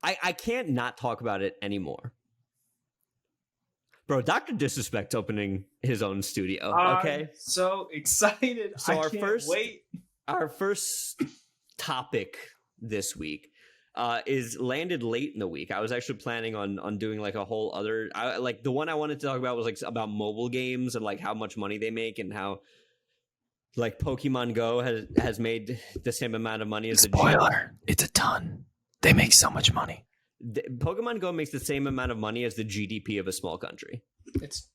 I can't not talk about it anymore. Bro, DrDisrespect's opening his own studio, okay? I'm so excited. So I can't wait. Our first topic this week is landed late in the week. I was actually planning on doing like a whole other... like the one I wanted to talk about was like about mobile games and like how much money they make and how like Pokemon Go has made the same amount of money as Spoiler, it's a ton. They make so much money. Pokemon Go makes the same amount of money as the GDP of a small country. It's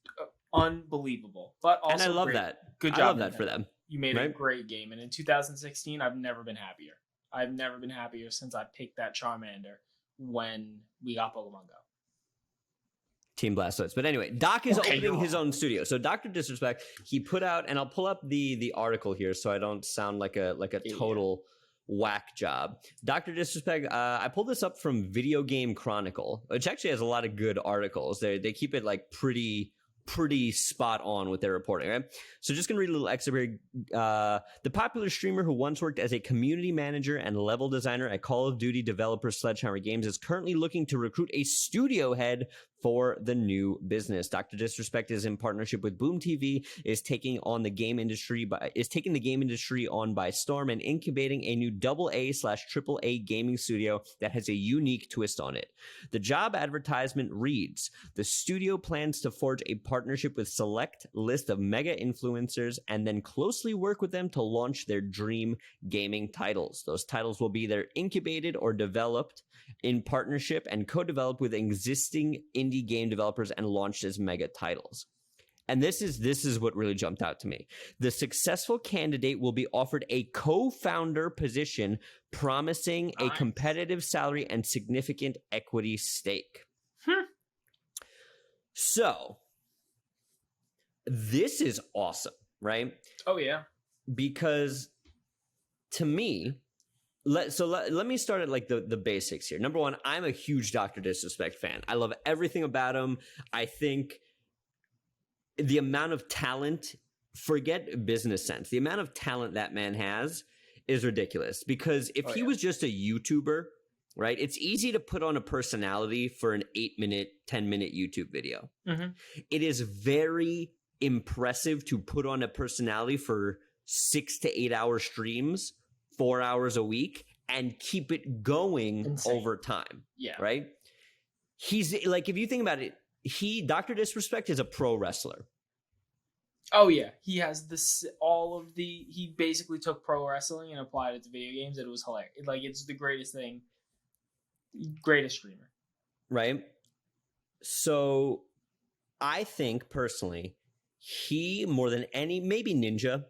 unbelievable, but also and I love great. that. Good job. I love that for them. You made a great game, and in 2016, I've never been happier. I've never been happier since I picked that Charmander when we got Pokemon Go. Team Blastoise. But anyway, Doc is opening his own studio. So DrDisrespect, he put out, and I'll pull up the article here so I don't sound like a total whack job. DrDisrespect, I pulled this up from Video Game Chronicle, which actually has a lot of good articles. They keep it like pretty spot on with their reporting, right? So just gonna read a little excerpt here. The popular streamer who once worked as a community manager and level designer at Call of Duty developer Sledgehammer Games is currently looking to recruit a studio head for the new business. DrDisrespect is in partnership with Boom TV, is taking the game industry on by storm and incubating a new AA/AAA gaming studio that has a unique twist on it. The job advertisement reads: the studio plans to forge a partnership with select list of mega influencers and then closely work with them to launch their dream gaming titles. Those titles will be either incubated or developed in partnership and co-developed with existing indie game developers and launched as mega titles. And this is what really jumped out to me. The successful candidate will be offered a co-founder position, promising a competitive salary and significant equity stake. So, this is awesome, right? Oh, yeah. Because to me, let me start at like the basics here. Number one, I'm a huge DrDisrespect fan. I love everything about him. I think the amount of talent, forget business sense, the amount of talent that man has is ridiculous. Because if he was just a YouTuber, right, it's easy to put on a personality for an 8-minute, 10-minute YouTube video. Mm-hmm. It is very impressive to put on a personality for 6 to 8 hour streams, 4 hours a week, and keep it going over time. Yeah. Right? He's like, if you think about it, DrDisrespect is a pro wrestler. Oh yeah. He has he basically took pro wrestling and applied it to video games, and it was hilarious. Like, it's the greatest thing. Greatest streamer. Right? So I think personally, he, more than any, maybe Ninja,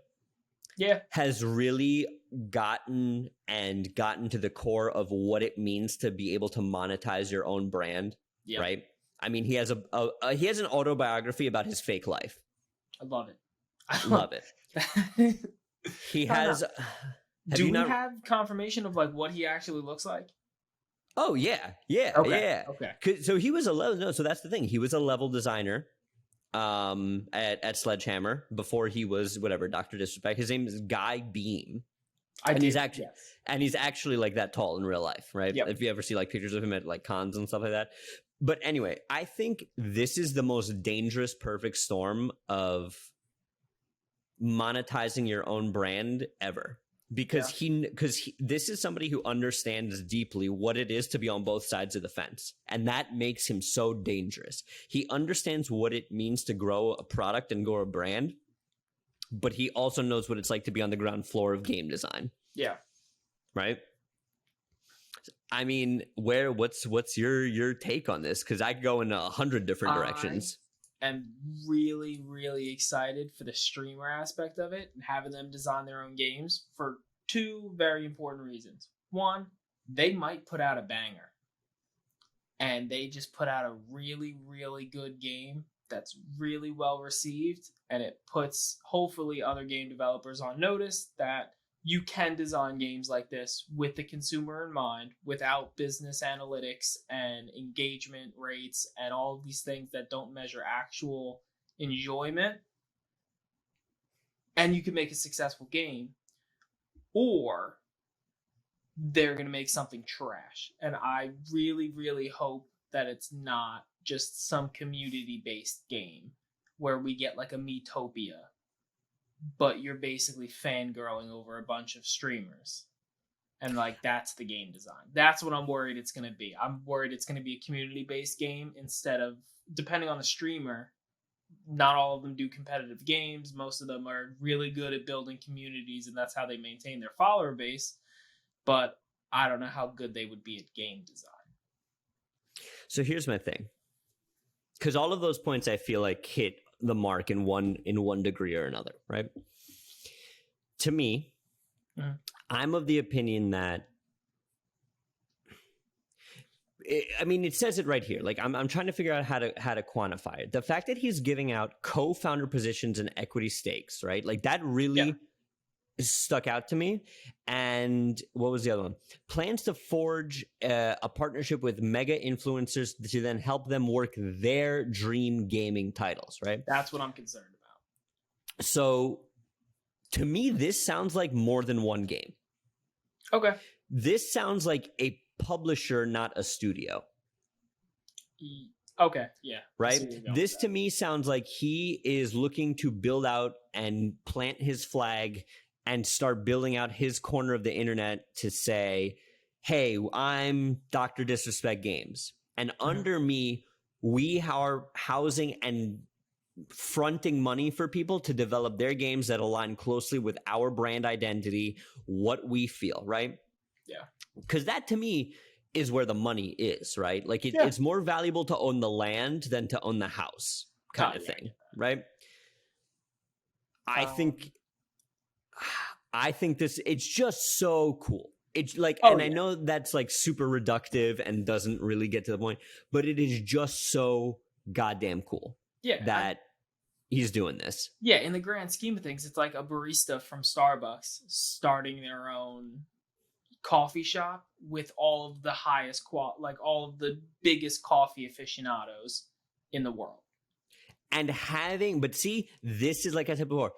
has really gotten to the core of what it means to be able to monetize your own brand, right? I mean, he has he has an autobiography about his fake life. I love it. I love it. He has. Do we have confirmation of like what he actually looks like? Oh yeah. Okay. So he was so that's the thing. He was a level designer at Sledgehammer before he was whatever DrDisrespect. His name is Guy Beam. He's actually like that tall in real life, right? Yep. If you ever see like pictures of him at like cons and stuff like that. But anyway, I think this is the most dangerous perfect storm of monetizing your own brand ever. Because this is somebody who understands deeply what it is to be on both sides of the fence. And that makes him so dangerous. He understands what it means to grow a product and grow a brand, but he also knows what it's like to be on the ground floor of game design. Yeah. Right? I mean, what's your take on this? Because I go in 100 different directions. I'm really, really excited for the streamer aspect of it and having them design their own games for 2 very important reasons. One, they might put out a banger. And they just put out a really, really good game that's really well received. And it puts, hopefully, other game developers on notice that you can design games like this with the consumer in mind, without business analytics and engagement rates and all of these things that don't measure actual enjoyment. And you can make a successful game. Or they're going to make something trash. And I really, really hope that it's not just some community-based game where we get like a Miitopia, but you're basically fangirling over a bunch of streamers. And like, that's the game design. That's what I'm worried it's going to be. I'm worried it's going to be a community-based game instead of, depending on the streamer, not all of them do competitive games. Most of them are really good at building communities, and that's how they maintain their follower base. But I don't know how good they would be at game design. So here's my thing. Because all of those points I feel like hit the mark in one degree or another, right? To me, I'm of the opinion that it says it right here. Like I'm trying to figure out how to quantify it. The fact that he's giving out co-founder positions and equity stakes, right? Like that really stuck out to me. And what was the other one? Plans to forge a partnership with mega influencers to then help them work their dream gaming titles, right? That's what I'm concerned about. So to me, this sounds like more than one game. Okay. This sounds like a publisher, not a studio. Okay, yeah. Right? This to me sounds like he is looking to build out and plant his flag and start building out his corner of the internet to say, hey, I'm DrDisrespect Games. And under me, we are housing and fronting money for people to develop their games that align closely with our brand identity, what we feel, right? Yeah. Because that to me is where the money is, right? Like it's more valuable to own the land than to own the house kind of thing, right? I think this, it's just so cool. It's like, I know that's like super reductive and doesn't really get to the point, but it is just so goddamn cool. Yeah. That he's doing this. Yeah. In the grand scheme of things, it's like a barista from Starbucks starting their own coffee shop with all of the highest like all of the biggest coffee aficionados in the world. And but see, this is like I said before,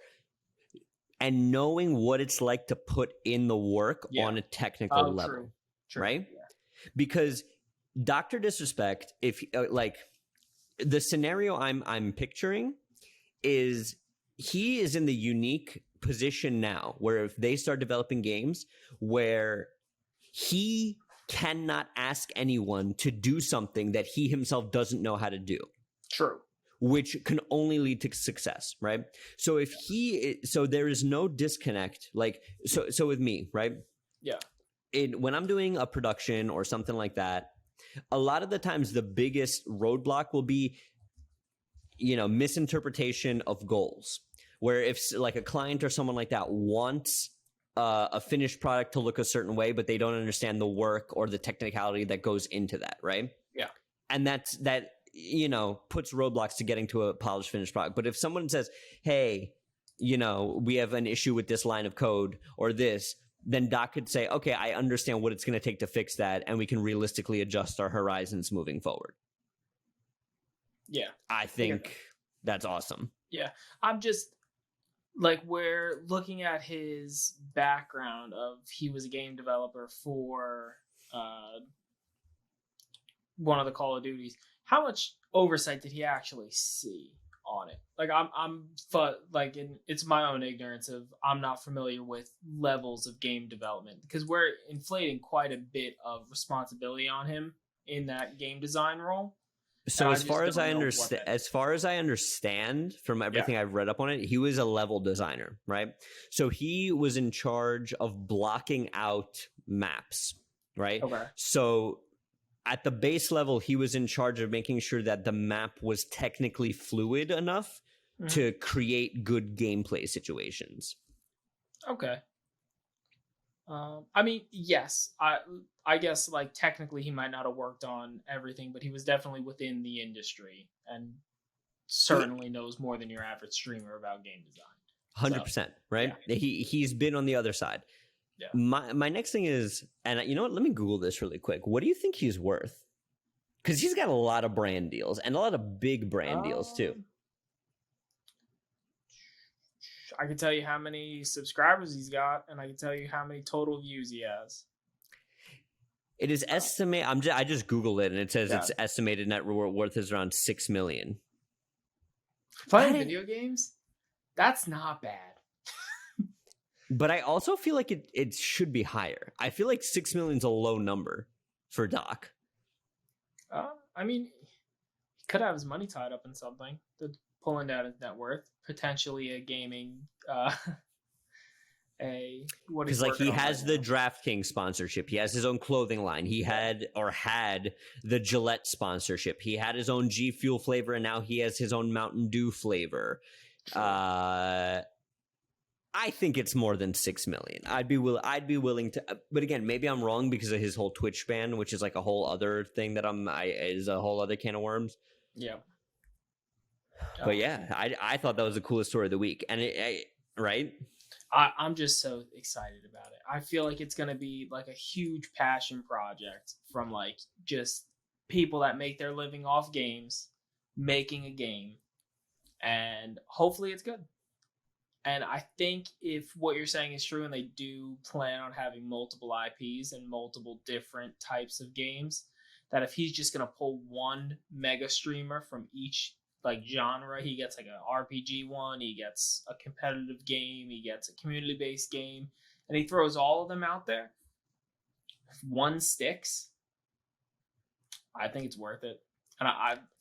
and knowing what it's like to put in the work on a technical level, true. Right? Yeah. Because DrDisrespect, if like the scenario I'm picturing is he is in the unique position now where if they start developing games where he cannot ask anyone to do something that he himself doesn't know how to do. True. Which can only lead to success, right? So if so there is no disconnect, like, so with me, right? Yeah. When I'm doing a production or something like that, a lot of the times the biggest roadblock will be, misinterpretation of goals. Where if like a client or someone like that wants a finished product to look a certain way, but they don't understand the work or the technicality that goes into that, right? Yeah. And that puts roadblocks to getting to a polished finished product. But if someone says, hey, we have an issue with this line of code or this, then Doc could say, okay, I understand what it's going to take to fix that, and we can realistically adjust our horizons moving forward. Yeah. I think that's awesome. Yeah. I'm just like, we're looking at his background of he was a game developer for one of the Call of Duties. How much oversight did he actually see on it? Like it's my own ignorance of, I'm not familiar with levels of game development because we're inflating quite a bit of responsibility on him in that game design role. So as far as I understand from everything I've read up on it, he was a level designer, right? So he was in charge of blocking out maps, right? Okay. So at the base level, he was in charge of making sure that the map was technically fluid enough to create good gameplay situations. Okay. Yes, I guess like technically he might not have worked on everything, but he was definitely within the industry and certainly knows more than your average streamer about game design. 100%, right? Yeah. He's been on the other side. Yeah. My next thing is, and you know what? Let me Google this really quick. What do you think he's worth? Because he's got a lot of brand deals and a lot of big brand deals too. I can tell you how many subscribers he's got, and I can tell you how many total views he has. It is estimated. I just Googled it, and it says Yeah. its estimated net worth is around $6 million. Playing video games, that's not bad. But I also feel like it should be higher. I feel like $6 million is a low number for Doc. I mean, he could have his money tied up in something. Pulling down his net worth, potentially a gaming. Because like he has the DraftKings sponsorship, he has his own clothing line, he had the Gillette sponsorship, he had his own G Fuel flavor, and now he has his own Mountain Dew flavor. I think it's more than 6 million. I'd be willing to, but again, maybe I'm wrong because of his whole Twitch ban, which is like a whole other thing that is a whole other can of worms. Yeah. But yeah, I thought that was the coolest story of the week, and right. I'm just so excited about it. I feel like it's going to be like a huge passion project from like just people that make their living off games, making a game, and hopefully it's good. And I think if what you're saying is true and they do plan on having multiple IPs and multiple different types of games, that if he's just going to pull one mega streamer from each like genre, he gets like an RPG one, he gets a competitive game, he gets a community-based game, and he throws all of them out there. If one sticks, I think it's worth it. And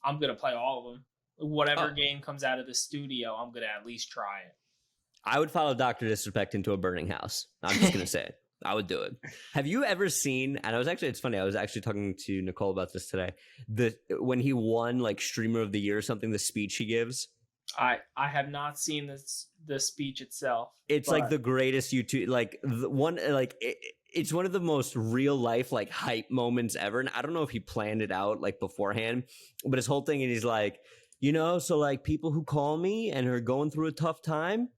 I'm going to play all of them. Whatever game comes out of the studio, I'm going to at least try it. I would follow DrDisrespect into a burning house. I'm just going to say it. I would do it. Have you ever seen, and it's funny, I was actually talking to Nicole about this today, when he won like Streamer of the Year or something, the speech he gives? I have not seen the speech itself. It's like the greatest YouTube, like it's one of the most real life like hype moments ever. And I don't know if he planned it out like beforehand, but his whole thing, and he's like, so like people who call me and are going through a tough time,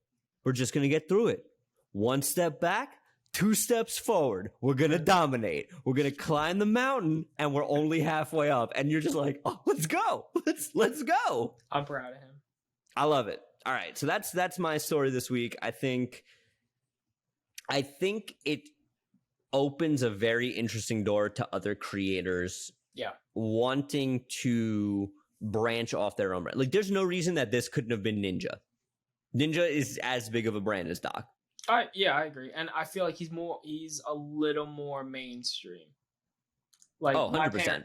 we're just going to get through it. One step back, 2 steps forward. We're going to dominate. We're going to climb the mountain, and we're only halfway up. And you're just like, oh, let's go. Let's go. I'm proud of him. I love it. All right. So that's my story this week. I think it opens a very interesting door to other creators wanting to branch off their own brand. Like, there's no reason that this couldn't have been Ninja. Ninja is as big of a brand as Doc. I agree, and I feel like he's a little more mainstream. Like 100%.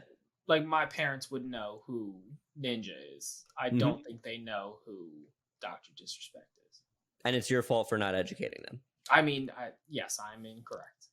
My parents would know who Ninja is. I don't think they know who DrDisrespect is. And it's your fault for not educating them. I mean, yes, I'm incorrect.